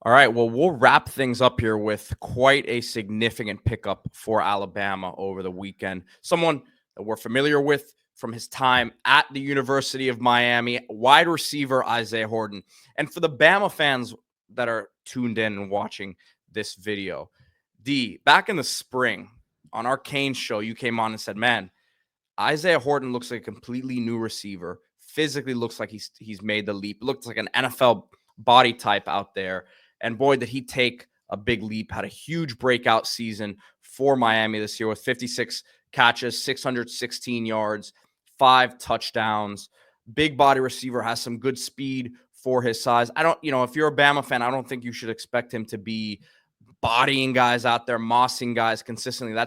All right. Well, we'll wrap things up here with quite a significant pickup for Alabama over the weekend. Someone that we're familiar with from his time at the University of Miami, wide receiver Isaiah Horton. And for the Bama fans that are tuned in and watching this video, back in the spring on our Kane show, you came on and said, man, Isaiah Horton looks like a completely new receiver. Physically looks like he's made the leap. Looks like an NFL body type out there. And boy, did he take a big leap. Had a huge breakout season for Miami this year with 56 catches, 616 yards, 5 touchdowns. Big body receiver, has some good speed for his size. If you're a Bama fan, I don't think you should expect him to be bodying guys out there, mossing guys consistently.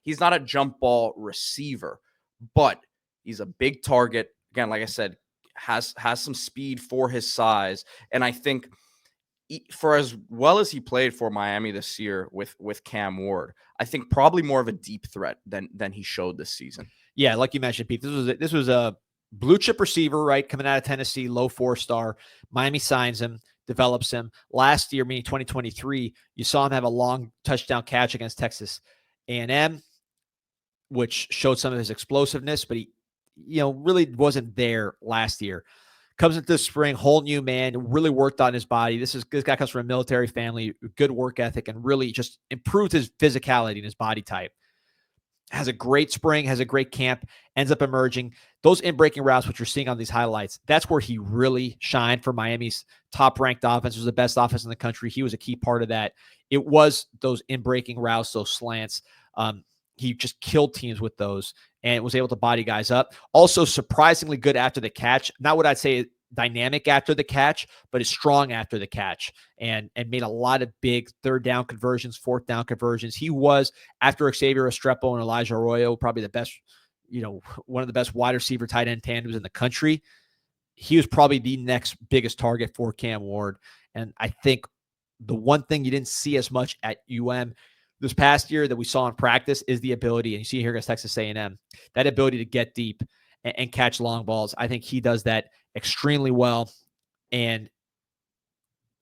He's not a jump ball receiver, but he's a big target. Again, like I said, has some speed for his size. And I think for as well as he played for Miami this year with Cam Ward, I think probably more of a deep threat than he showed this season. Yeah, like you mentioned, Pete, this was a blue chip receiver, right? Coming out of Tennessee, low 4-star. Miami signs him, develops him. Last year, meaning 2023, you saw him have a long touchdown catch against Texas A&M, which showed some of his explosiveness, but he, really wasn't there last year. Comes into the spring, whole new man, really worked on his body. This guy comes from a military family, good work ethic, and really just improved his physicality and his body type. Has a great spring, has a great camp, ends up emerging. Those in-breaking routes, which you're seeing on these highlights, that's where he really shined for Miami's top-ranked offense. It was the best offense in the country. He was a key part of that. It was those in-breaking routes, those slants. He just killed teams with those and was able to body guys up. Also, surprisingly good after the catch. Not what I'd say dynamic after the catch, but is strong after the catch and made a lot of big third down conversions, fourth down conversions. He was, after Xavier Restrepo and Elijah Arroyo, probably the best, one of the best wide receiver tight end tandems in the country. He was probably the next biggest target for Cam Ward. And I think the one thing you didn't see as much at this past year that we saw in practice is the ability, and you see here against Texas A&M, that ability to get deep and catch long balls. I think he does that extremely well. And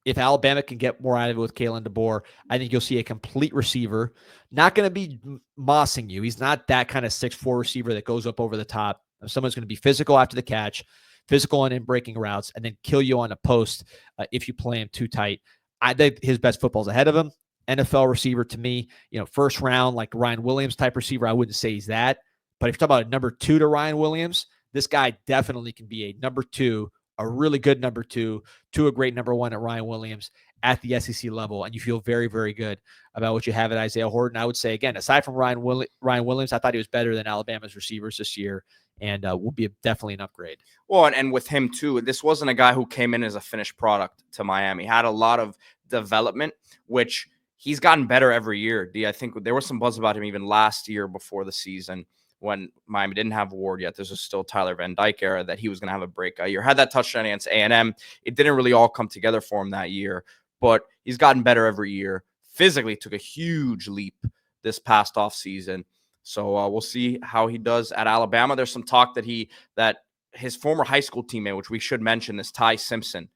if Alabama can get more out of it with Kalen DeBoer, I think you'll see a complete receiver. Not going to be mossing you. He's not that kind of 6'4" receiver that goes up over the top. Someone's going to be physical after the catch, physical on in-breaking routes, and then kill you on a post if you play him too tight. I think his best football's ahead of him. NFL receiver to me, first round, like Ryan Williams type receiver, I wouldn't say he's that. But if you're talking about a number 2 to Ryan Williams, this guy definitely can be a number 2, a really good number 2, to a great number 1 at Ryan Williams at the SEC level. And you feel very, very good about what you have at Isaiah Horton. I would say, again, aside from Ryan Williams, I thought he was better than Alabama's receivers this year and will be definitely an upgrade. Well, and with him too, this wasn't a guy who came in as a finished product to Miami. Had a lot of development, which he's gotten better every year. I think there was some buzz about him even last year before the season when Miami didn't have Ward yet. This was still Tyler Van Dyke era, that he was going to have a breakout year. Had that touchdown against A&M. It didn't really all come together for him that year, but he's gotten better every year. Physically took a huge leap this past offseason. So we'll see how he does at Alabama. There's some talk that his former high school teammate, which we should mention, is Ty Simpson,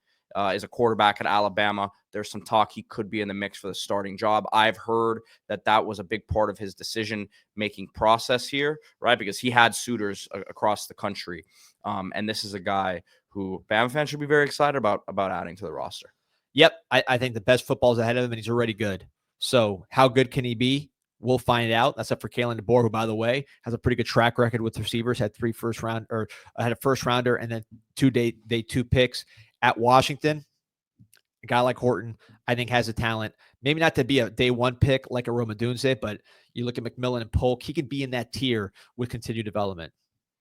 is a quarterback at Alabama. There's some talk he could be in the mix for the starting job. I've heard that was a big part of his decision-making process here, right? Because he had suitors across the country. And this is a guy who Bama fans should be very excited about adding to the roster. Yep. I think the best football is ahead of him, and he's already good. So how good can he be? We'll find out. That's up for Kalen DeBoer, who, by the way, has a pretty good track record with receivers. Had a first rounder and then 2 day 2 picks at Washington. A guy like Horton, I think, has a talent. Maybe not to be a day 1 pick like a Roma Dunze, but you look at McMillan and Polk, he could be in that tier with continued development.